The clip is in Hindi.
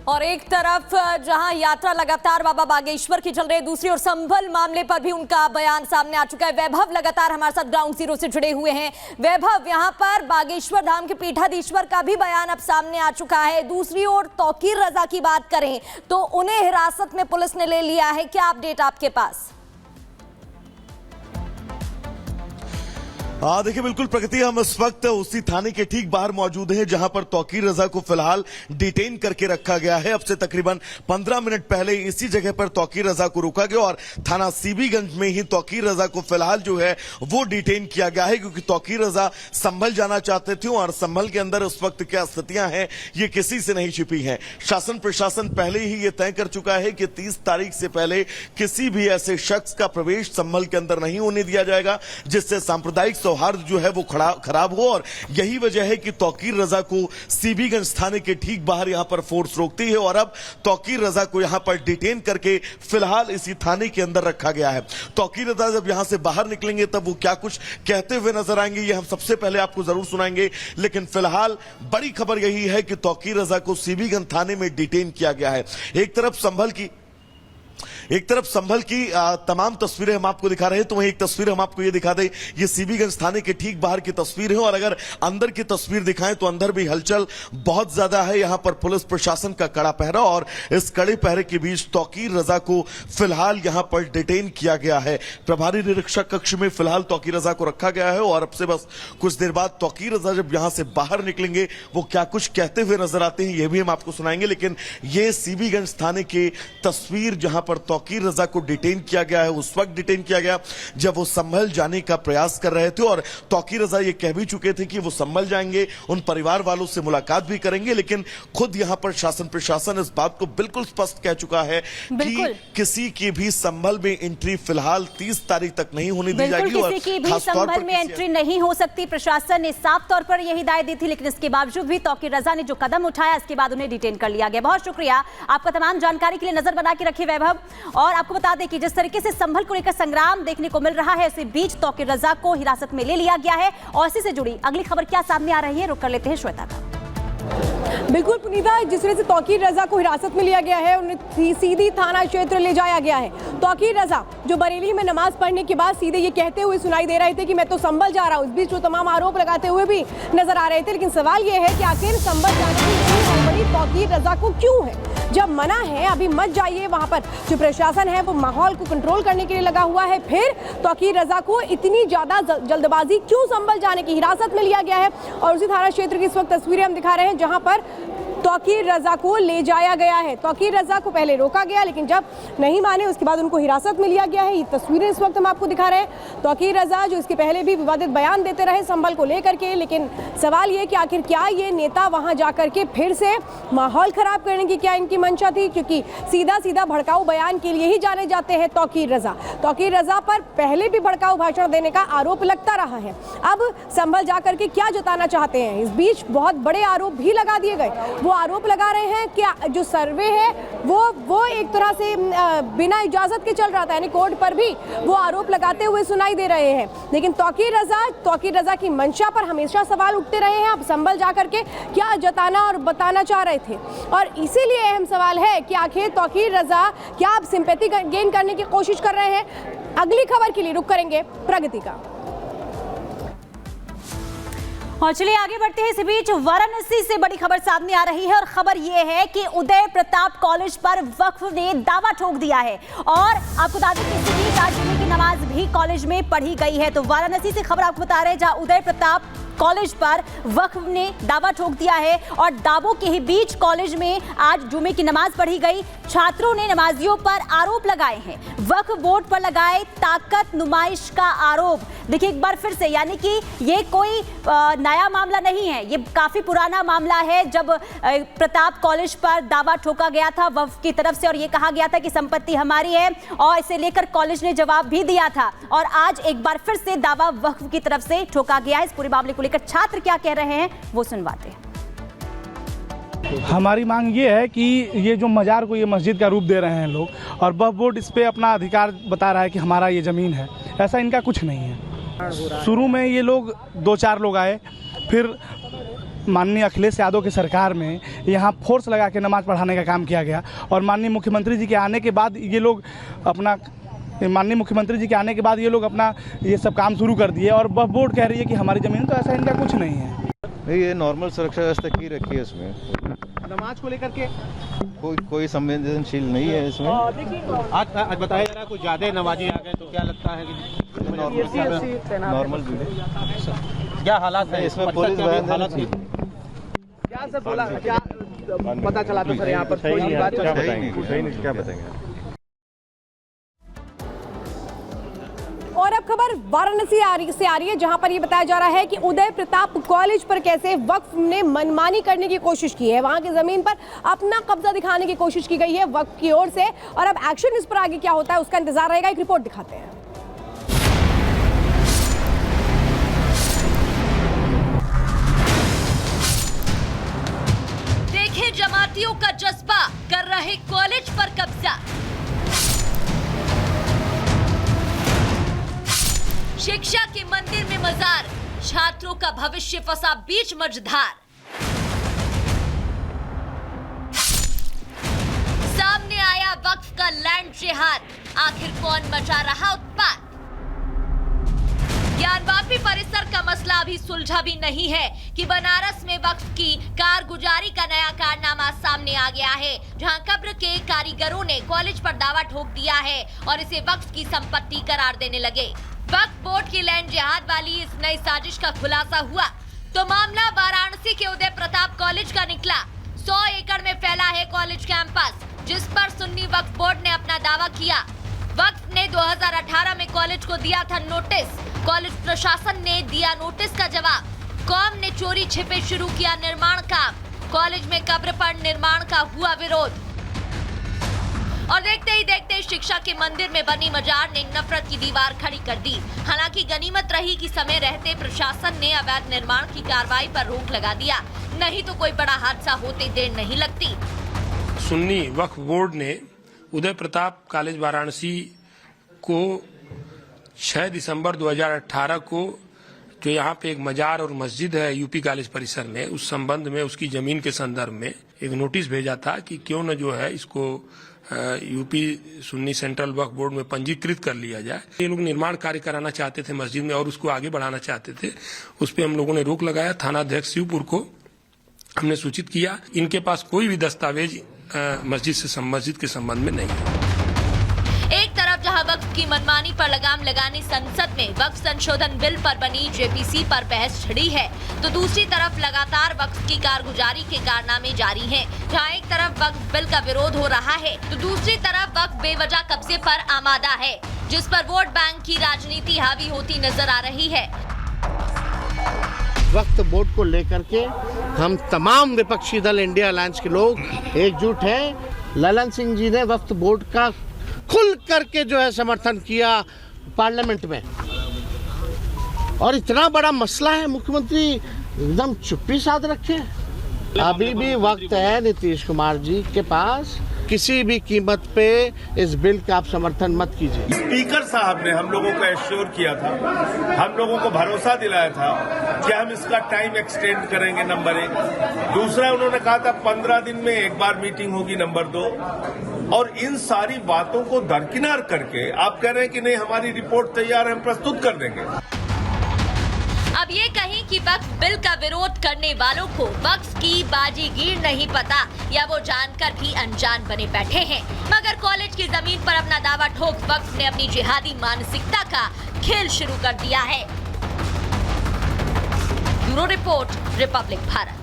और एक तरफ जहां यात्रा लगातार बाबा बागेश्वर की चल रही है, दूसरी ओर संभल मामले पर भी उनका बयान सामने आ चुका है। वैभव लगातार हमारे साथ ग्राउंड जीरो से जुड़े हुए हैं। वैभव, यहां पर बागेश्वर धाम के पीठाधीश्वर का भी बयान अब सामने आ चुका है। दूसरी ओर तौकीर रजा की बात करें तो उन्हें हिरासत में पुलिस ने ले लिया है। क्या अपडेट आपके पास? देखिए, बिल्कुल प्रगति, हम इस वक्त उसी थाने के ठीक बाहर मौजूद हैं जहां पर तौकीर रजा को फिलहाल डिटेन करके रखा गया है। अब से तकरीबन 15 मिनट पहले इसी जगह पर तौकीर रजा को रोका गया और थाना सीबीगंज में ही तौकीर रजा को फिलहाल जो है वो डिटेन किया गया है, क्योंकि तौकीर रजा संभल जाना चाहते थे और संभल के अंदर उस वक्त क्या स्थितियां हैं ये किसी से नहीं छिपी हैं। शासन प्रशासन पहले ही ये तय कर चुका है कि 30 तारीख से पहले किसी भी ऐसे शख्स का प्रवेश संभल के अंदर नहीं होने दिया जाएगा जिससे सांप्रदायिक सौहार्द जो है वो खराब हो। और यही वजह है कि तौकीर रजा को सीबीगंज थाने के ठीक बाहर यहां पर फोर्स रोकती है और अब तौकीर रजा को यहां पर डिटेन करके फिलहाल इसी थाने के अंदर रखा गया है। तौकीर रजा जब यहां से बाहर निकलेंगे तब वो क्या कुछ कहते हुए नजर आएंगे ये हम सबसे पहले आपको जरूर सुनाएंगे, लेकिन फिलहाल बड़ी खबर यही है कि तौकीर रजा को सीबीगंज थाने में डिटेन किया गया है। एक तरफ संभल की तमाम तस्वीरें हम आपको दिखा रहे हैं, तो वहीं एक तस्वीर हम आपको ये दिखा दें, ये सीबीगंज थाने के ठीक बाहर की तस्वीर है। और अगर अंदर की तस्वीर दिखाएं तो अंदर भी हलचल बहुत ज्यादा है। यहां पर पुलिस प्रशासन का कड़ा पहरा और इस कड़े पहरे के बीच तौकीर रजा को फिलहाल यहां पर डिटेन किया गया है। प्रभारी निरीक्षक कक्ष में फिलहाल तौकीर रजा को रखा गया है और अब से बस कुछ देर बाद तौकीर रजा जब यहां से बाहर निकलेंगे वो क्या कुछ कहते हुए नजर आते हैं ये भी हम आपको सुनाएंगे। लेकिन ये सीबीगंज थाने की तस्वीर जहां पर तौकीर रजा को डिटेन किया गया है, उस वक्त डिटेन किया गया जब वो संभल जाने का प्रयास कर रहे थे और तौकीर रजा ये कह भी चुके थे कि वो संभल जाएंगे, उन परिवार वालों से मुलाकात भी करेंगे। लेकिन खुद यहां पर शासन प्रशासन इस बात को बिल्कुल स्पष्ट कह चुका है कि किसी की भी संभल में एंट्री फिलहाल 30 तारीख तक नहीं होने दी जाएगी और किसी की भी संभल में एंट्री नहीं हो सकती। प्रशासन ने साफ तौर पर यह हिदायत दी थी, लेकिन इसके बावजूद भी तौकीर रजा ने जो कदम उठाया इसके बाद उन्हें डिटेन कर लिया गया। बहुत शुक्रिया आपका तमाम जानकारी के लिए। नजर बना के रखिए वैभव। और आपको बता दें कि जिस तरीके से संभल को लेकर संग्राम देखने को मिल रहा है, इसी बीच तौकीर रजा को हिरासत में ले लिया गया है। और इसी से जुड़ी अगली खबर क्या सामने आ रही है, रुक कर लेते हैं श्वेता का। बिल्कुल पुनीता, जिस तरह से तौकीर रजा को हिरासत में लिया गया है, उन्हें सीधी थाना क्षेत्र ले जाया गया है। तौकीर रजा जो बरेली में नमाज पढ़ने के बाद सीधे ये कहते हुए सुनाई दे रहे थे कि मैं तो संभल जा रहा हूँ। इस बीच जो तमाम आरोप लगाते हुए भी नजर आ रहे थे, लेकिन सवाल ये है कि आखिर संभल जाने की हड़बड़ी तौकीर रजा को क्यों है? जब मना है अभी मत जाइए, वहां पर जो प्रशासन है वो माहौल को कंट्रोल करने के लिए लगा हुआ है, फिर तौकीर रजा को इतनी ज्यादा जल्दबाजी क्यों संभल जाने की हिरासत में लिया गया है? और उसी थाना क्षेत्र की इस वक्त तस्वीरें हम दिखा रहे हैं जहां पर तौकीर रजा को ले जाया गया है। तौकीर रजा को पहले रोका गया, लेकिन जब नहीं माने उसके बाद उनको हिरासत में लिया गया है। ये तस्वीरें इस वक्त हम आपको दिखा रहे हैं। तौकीर रजा जो इसके पहले भी विवादित बयान देते रहे संभल को लेकर के, लेकिन सवाल ये कि आखिर क्या ये नेता वहां जाकर के फिर से माहौल खराब करने की क्या इनकी मंशा थी? क्योंकि सीधा सीधा भड़काऊ बयान के लिए ही जाने जाते हैं तौकीर रजा। तौकीर रजा पर पहले भी भड़काऊ भाषण देने का आरोप लगता रहा है। अब संभल जाकर के क्या जताना चाहते हैं? इस बीच बहुत बड़े आरोप भी लगा दिए गए। वो आरोप लगा रहे हैं कि जो सर्वे है वो एक तरह से बिना इजाजत के चल रहा था, यानी कोर्ट पर भी वो आरोप लगाते हुए सुनाई दे रहे हैं। लेकिन तौकीर रजा की मंशा पर हमेशा सवाल उठते रहे हैं। अब संभल जाकर के क्या जताना और बताना चाह रहे थे, और इसीलिए अहम सवाल है कि आखिर तौकीर रजा क्या अब सिंपैथी गेन करने की कोशिश कर रहे हैं? अगली खबर के लिए रुक करेंगे प्रगति का। और चलिए आगे बढ़ते हैं। इस बीच वाराणसी से बड़ी खबर सामने आ रही है और खबर यह है कि उदय प्रताप कॉलेज पर वक्फ ने दावा ठोक दिया है। और आपको बता दें कि इसी बीच आज जुमे की नमाज भी कॉलेज में पढ़ी गई है। तो वाराणसी से खबर आपको बता रहे हैं जहां उदय प्रताप कॉलेज पर वक्फ ने दावा ठोक दिया है और दावों के ही बीच कॉलेज में आज जुमे की नमाज पढ़ी गई। छात्रों ने नमाजियों पर आरोप लगाए हैं, वक्फ बोर्ड पर लगाए ताकत नुमाइश का आरोप। देखिए एक बार फिर से, यानी कि ये कोई नया मामला नहीं है, ये काफी पुराना मामला है। जब प्रताप कॉलेज पर दावा ठोका गया था वक्फ की तरफ से और ये कहा गया था कि संपत्ति हमारी है, और इसे लेकर कॉलेज ने जवाब भी दिया था। और आज एक बार फिर से दावा वक्फ की तरफ से ठोका गया है। इस पूरे मामले को लेकर छात्र क्या कह रहे हैं वो सुनवाते हैं। हमारी मांग ये है कि ये जो मजार को ये मस्जिद का रूप दे रहे हैं लोग, और वक्फ बोर्ड इस पे अपना अधिकार बता रहा है कि हमारा ये ज़मीन है, ऐसा इनका कुछ नहीं है। शुरू में ये लोग 2-4 लोग आए, फिर माननीय अखिलेश यादव की सरकार में यहाँ फोर्स लगा के नमाज़ पढ़ाने का काम किया गया और माननीय मुख्यमंत्री जी के आने के बाद ये लोग अपना ये सब काम शुरू कर दिए और वक्फ बोर्ड कह रही है कि हमारी ज़मीन, तो ऐसा इनका कुछ नहीं है। नहीं, ये नॉर्मल सुरक्षा व्यवस्था की रखी है इसमें, नमाज को लेकर के कोई संवेदनशील नहीं है इसमें। आज बताया जा रहा है कुछ ज्यादा नमाजी आ गए, तो क्या लगता है कि नॉर्मल क्या हालात है इसमें? पुलिस हालात क्या सर बोला, क्या पता चला था सर यहाँ पर क्या बताएंगे। और अब खबर वाराणसी से आ रही है, जहां पर ये बताया जा रहा है कि उदय प्रताप कॉलेज पर कैसे वक्फ ने मनमानी करने की कोशिश की है। वहां की जमीन पर अपना कब्जा दिखाने की कोशिश की गई है वक्फ की ओर से, और अब एक्शन इस पर आगे क्या होता है उसका इंतजार रहेगा। एक रिपोर्ट दिखाते हैं। देखें जमातियों का जज्बा, कर रहे कॉलेज पर कब्जा। शिक्षा के मंदिर में मजार, छात्रों का भविष्य फंसा बीच मझधार। सामने आया वक्फ का लैंड जिहाद, आखिर कौन मचा रहा उत्पात। ज्ञानवापी परिसर का मसला अभी सुलझा भी नहीं है कि बनारस में वक्फ की कारगुजारी का नया कारनामा सामने आ गया है, जहां कब्र के कारीगरों ने कॉलेज पर दावा ठोक दिया है और इसे वक्फ की संपत्ति करार देने लगे। वक्फ बोर्ड की लैंड जिहाद वाली इस नई साजिश का खुलासा हुआ तो मामला वाराणसी के उदय प्रताप कॉलेज का निकला। 100 एकड़ में फैला है कॉलेज कैंपस, जिस पर सुन्नी वक्फ बोर्ड ने अपना दावा किया। वक्फ ने 2018 में कॉलेज को दिया था नोटिस, कॉलेज प्रशासन ने दिया नोटिस का जवाब। कौम ने चोरी छिपे शुरू किया निर्माण काम, कॉलेज में कब्र पर निर्माण का हुआ विरोध और देखते ही देखते शिक्षा के मंदिर में बनी मजार ने नफरत की दीवार खड़ी कर दी। हालांकि गनीमत रही कि समय रहते प्रशासन ने अवैध निर्माण की कार्रवाई पर रोक लगा दिया, नहीं तो कोई बड़ा हादसा होते देर नहीं लगती। सुन्नी वक्फ बोर्ड ने उदय प्रताप कॉलेज वाराणसी को 6 दिसंबर 2018 को जो यहाँ पे एक मजार और मस्जिद है यूपी कॉलेज परिसर में, उस संबंध में उसकी जमीन के संदर्भ में एक नोटिस भेजा था कि क्यों न जो है इसको यूपी सुन्नी सेंट्रल वक्फ बोर्ड में पंजीकृत कर लिया जाए। ये लोग निर्माण कार्य कराना चाहते थे मस्जिद में और उसको आगे बढ़ाना चाहते थे, उस पर हम लोगों ने रोक लगाया। थाना अध्यक्ष शिवपुर को हमने सूचित किया, इनके पास कोई भी दस्तावेज मस्जिद के संबंध में नहीं है। एक तरफ जहां वक्फ की मनमानी पर लगाम लगाने संसद में वक्फ संशोधन बिल पर बनी जेपीसी पर बहस छिड़ी है, तो दूसरी तरफ लगातार वक्फ की कारगुजारी के कारनामे जारी हैं। जहां एक तरफ वक्फ बिल का विरोध हो रहा है तो दूसरी तरफ वक्फ बेवजह कब्जे पर आमादा है, जिस पर वोट बैंक की राजनीति हावी होती नजर आ रही है। वक्फ बोर्ड को लेकर के हम तमाम विपक्षी दल इंडिया अलायंस के लोग एकजुट हैं। ललन सिंह जी ने वक्फ बोर्ड का खुल करके जो है समर्थन किया पार्लियामेंट में, और इतना बड़ा मसला है मुख्यमंत्री एकदम चुप्पी साध रखे। अभी भी वक्त है नीतीश कुमार जी के पास, किसी भी कीमत पे इस बिल का आप समर्थन मत कीजिए। स्पीकर साहब ने हम लोगों को एश्योर किया था, हम लोगों को भरोसा दिलाया था कि हम इसका टाइम एक्सटेंड करेंगे, नंबर 1। दूसरा, उन्होंने कहा था 15 दिन में एक बार मीटिंग होगी, नंबर 2। और इन सारी बातों को दरकिनार करके आप कह रहे हैं कि नहीं हमारी रिपोर्ट तैयार है, हम प्रस्तुत कर देंगे। अब ये कहीं कि वक्फ बिल का विरोध करने वालों को वक्फ की बाजीगीर नहीं पता या वो जानकर भी अनजान बने बैठे हैं, मगर कॉलेज की जमीन पर अपना दावा ठोक वक्फ ने अपनी जिहादी मानसिकता का खेल शुरू कर दिया है। Bureau report, Republic Bharat.